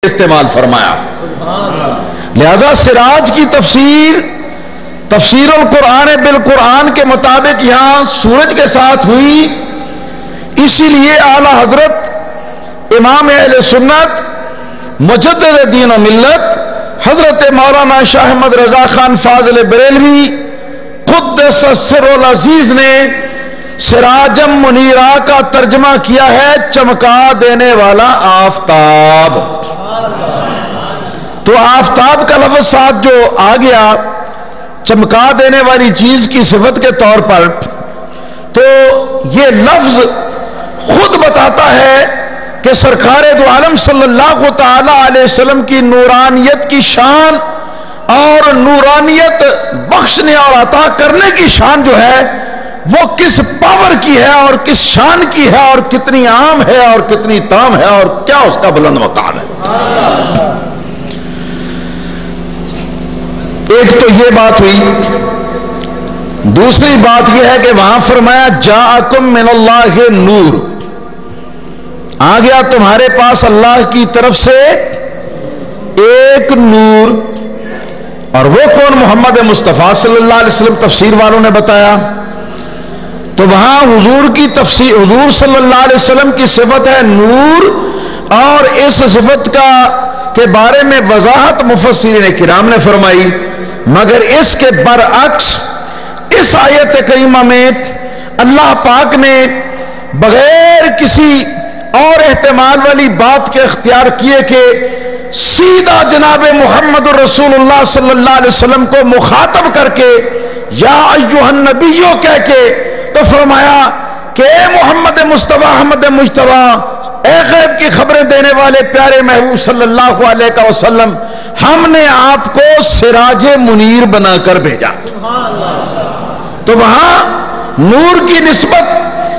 استعمال فرمایا. لہذا سراج کی تفسیر القرآن بالقرآن کے مطابق یہاں سورج کے ساتھ ہوئی. اسی لیے اعلی حضرت امام اہل سنت مجدد دین و ملت حضرت مولانا شاہ احمد رضا خان فاضل بریلوی قدس سر العزیز نے سراجم منیرا کا ترجمہ کیا ہے چمکا دینے والا آفتاب. تو آفتاب کا لفظ ساتھ جو آ گیا چمکا دینے والی چیز کی صفت کے طور پر, تو یہ لفظ خود بتاتا ہے کہ سرکار دو عالم صلی اللہ تعالی علیہ وسلم کی نورانیت کی شان اور نورانیت بخشنے اور عطا کرنے کی شان جو ہے وہ کس پاور کی ہے اور کس شان کی ہے اور کتنی عام ہے اور کتنی تام ہے اور کیا اس کا بلند مقام ہے. ایک تو یہ بات ہوئی. دوسری بات یہ ہے کہ وہاں فرمایا جاءکم من اللہ نور, آ گیا تمہارے پاس اللہ کی طرف سے ایک نور. اور وہ کون؟ محمد مصطفیٰ صلی اللہ علیہ وسلم. تفسیر والوں نے بتایا تو وہاں حضور کی تفسیر, حضور صلی اللہ علیہ وسلم کی صفت ہے نور, اور اس صفت کے بارے میں وضاحت مفسرین کرام نے فرمائی. مگر اس کے برعکس اس آیت کریمہ میں اللہ پاک نے بغیر کسی اور احتمال والی بات کے اختیار کیے کہ سیدھا جناب محمد رسول اللہ صلی اللہ علیہ وسلم کو مخاطب کر کے یا ایھا النبیو کہہ کے تو فرمایا کہ اے محمد مصطفیٰ احمد مجتبیٰ, اے غیب کی خبریں دینے والے پیارے محبوب صلی اللہ علیہ وسلم, ہم نے آپ کو سراج منیر بنا کر بھیجا. تو وہاں نور کی نسبت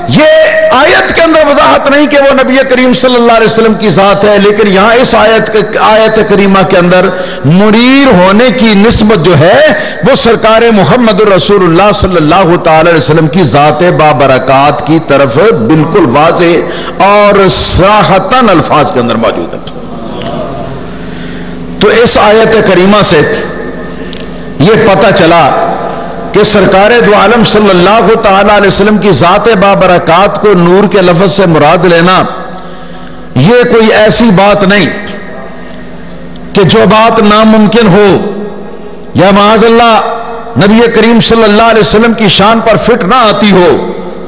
یہ آیت کے اندر وضاحت نہیں کہ وہ نبی کریم صلی اللہ علیہ وسلم کی ذات ہے, لیکن یہاں اس آیت کریمہ کے اندر منیر ہونے کی نسبت جو ہے وہ سرکار محمد رسول اللہ صلی اللہ تعالی علیہ وسلم کی ذات بابرکات کی طرف بالکل واضح اور صراحتاً الفاظ کے اندر موجود ہے. تو اس آیت کریمہ سے یہ پتہ چلا کہ سرکار دو عالم صلی اللہ تعالی علیہ وسلم کی ذات بابرکات کو نور کے لفظ سے مراد لینا یہ کوئی ایسی بات نہیں کہ جو بات ناممکن ہو یا معاذ اللہ نبی کریم صلی اللہ علیہ وسلم کی شان پر فٹ نہ آتی ہو,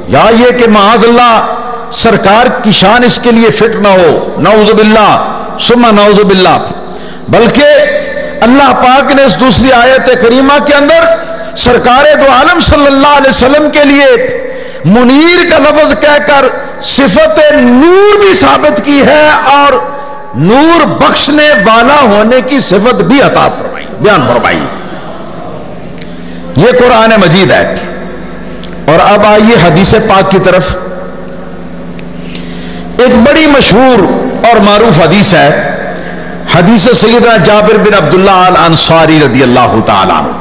یا یہ کہ معاذ اللہ سرکار کی شان اس کے لیے فٹ نہ ہو, نعوذ باللہ ثم نعوذ باللہ. بلکہ اللہ پاک نے اس دوسری آیت کریمہ کے اندر سرکار دو عالم صلی اللہ علیہ وسلم کے لیے منیر کا لفظ کہہ کر صفت نور بھی ثابت کی ہے اور نور بخشنے والا ہونے کی صفت بھی عطا فرمائی, بیان فرمائی. یہ قرآن مجید ہے. اور اب آئیے حدیث پاک کی طرف. ایک بڑی مشہور اور معروف حدیث ہے, حدیث سیدنا جابر بن عبداللہ الانصاری رضی اللہ تعالیٰ عنہ,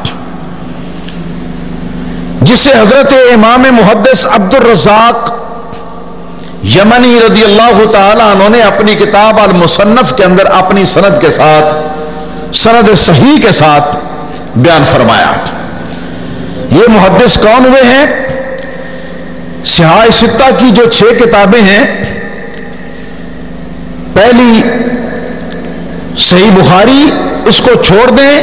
جسے حضرت امام محدث عبد الرزاق یمنی رضی اللہ تعالیٰ عنہ نے اپنی کتاب المصنف کے اندر اپنی سند کے ساتھ, سند صحیح کے ساتھ بیان فرمایا. یہ محدث کون ہوئے ہیں؟ صحاح ستہ کی جو 6 کتابیں ہیں, پہلی صحیح بخاری, اس کو چھوڑ دیں,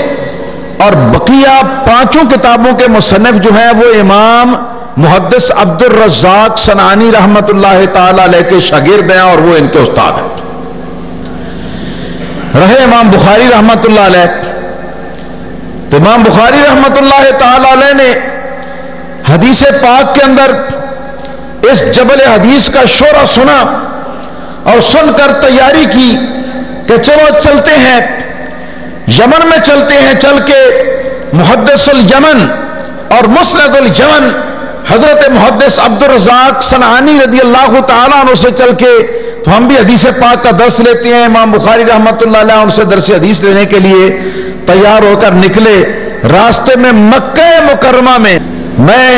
اور بقیہ 5 کتابوں کے مصنف جو ہیں وہ امام محدث عبد الرزاق صنعانی رحمت اللہ تعالی علیہ کے شاگرد ہیں اور وہ ان کے استاد ہیں. رہے امام بخاری رحمت اللہ علیہ, تو امام بخاری رحمت اللہ تعالی علیہ نے حدیث پاک کے اندر اس جبل حدیث کا شورا سنا اور سن کر تیاری کی کہ چلو چلتے ہیں یمن میں, چلتے ہیں, چل کے محدث الیمن اور مسند الیمن حضرت محدث عبد الرزاق صنعانی رضی اللہ تعالیٰ عنہ سے چل کے تو ہم بھی حدیث پاک کا درس لیتے ہیں. امام بخاری رحمت اللہ علیہ ان سے درس حدیث لینے کے لیے تیار ہو کر نکلے. راستے میں مکہ مکرمہ میں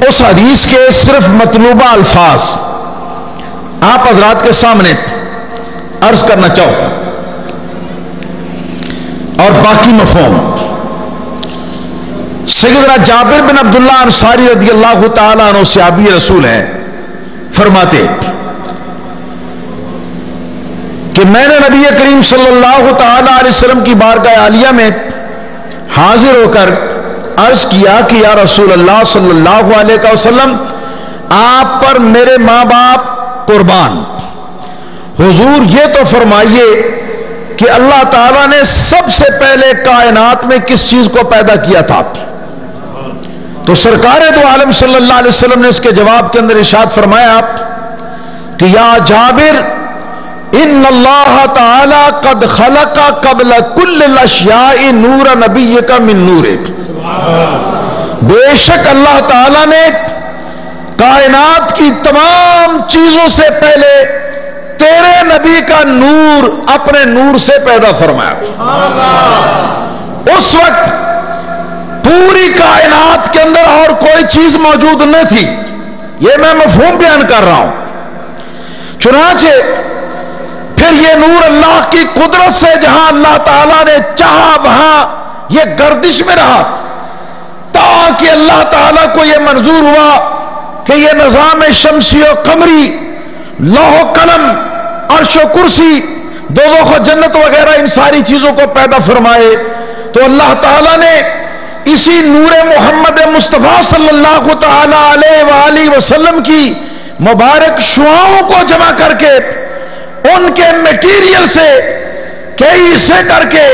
اس حدیث کے صرف مطلوبہ الفاظ آپ حضرات کے سامنے عرض کرنا چاہوں اور باقی مفہوم سیدنا جابر بن عبداللہ انصاری رضی اللہ تعالیٰ عنہ صحابی رسول ہیں، فرماتے کہ میں نے نبی کریم صلی اللہ تعالیٰ علیہ وسلم کی بارگاہ عالیہ میں حاضر ہو کر عرض کیا کہ یا رسول اللہ صلی اللہ علیہ وسلم، آپ پر میرے ماں باپ قربان، حضور یہ تو فرمائیے کہ اللہ تعالیٰ نے سب سے پہلے کائنات میں کس چیز کو پیدا کیا تھا؟ تو سرکار دو عالم صلی اللہ علیہ وسلم نے اس کے جواب کے اندر ارشاد فرمایا کہ یا جابر، ان اللہ تعالی قد خلق قبل کل الاشیاء نور نبیک من نورک، بے شک اللہ تعالی نے کائنات کی تمام چیزوں سے پہلے تیرے نبی کا نور اپنے نور سے پیدا فرمایا۔ اس وقت پوری کائنات کے اندر اور کوئی چیز موجود نہ تھی، یہ میں مفہوم بیان کر رہا ہوں۔ چنانچہ پھر یہ نور اللہ کی قدرت سے جہاں اللہ تعالیٰ نے چاہا وہاں یہ گردش میں رہا، تاکہ اللہ تعالیٰ کو یہ منظور ہوا کہ یہ نظام شمسی و قمری، لوح و قلم، عرش و کرسی، دوزخ و جنت وغیرہ ان ساری چیزوں کو پیدا فرمائے، تو اللہ تعالیٰ نے اسی نور محمد مصطفیٰ صلی اللہ تعالی علیہ وآلہ وسلم کی مبارک شعاؤں کو جمع کر کے ان کے میٹیریل سے کئی حصے کر کے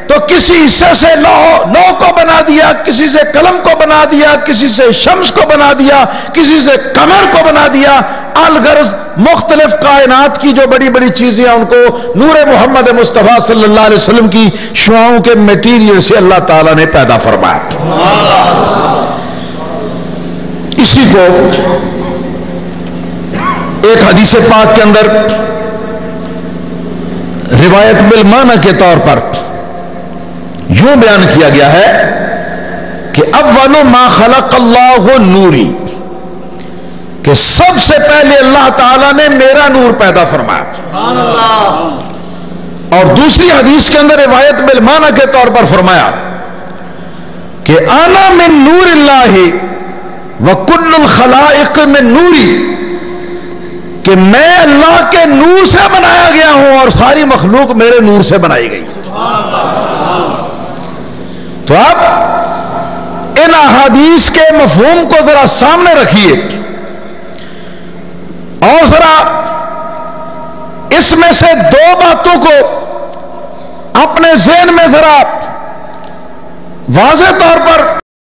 تو کسی حصے سے لوح کو بنا دیا، کسی سے قلم کو بنا دیا، کسی سے شمس کو بنا دیا، کسی سے قمر کو بنا دیا، الغرض مختلف کائنات کی جو بڑی بڑی چیزیں ان کو نور محمد مصطفیٰ صلی اللہ علیہ وسلم کی شعاؤں کے میٹیریل سے اللہ تعالیٰ نے پیدا فرمایا۔ اسی کو ایک حدیث پاک کے اندر روایت بالمعنی کے طور پر یوں بیان کیا گیا ہے کہ اول ما خلق اللہ نوری، کہ سب سے پہلے اللہ تعالیٰ نے میرا نور پیدا فرمایا۔ سبحان اللہ۔ اور دوسری حدیث کے اندر روایت بالمعنی کے طور پر فرمایا کہ انا من نور اللہ وکل الخلائق من نوری، کہ میں اللہ کے نور سے بنایا گیا ہوں اور ساری مخلوق میرے نور سے بنائی گئی۔ تو اب ان احادیث کے مفہوم کو ذرا سامنے رکھیے اور ذرا اس میں سے دو باتوں کو اپنے ذہن میں ذرا واضح طور پر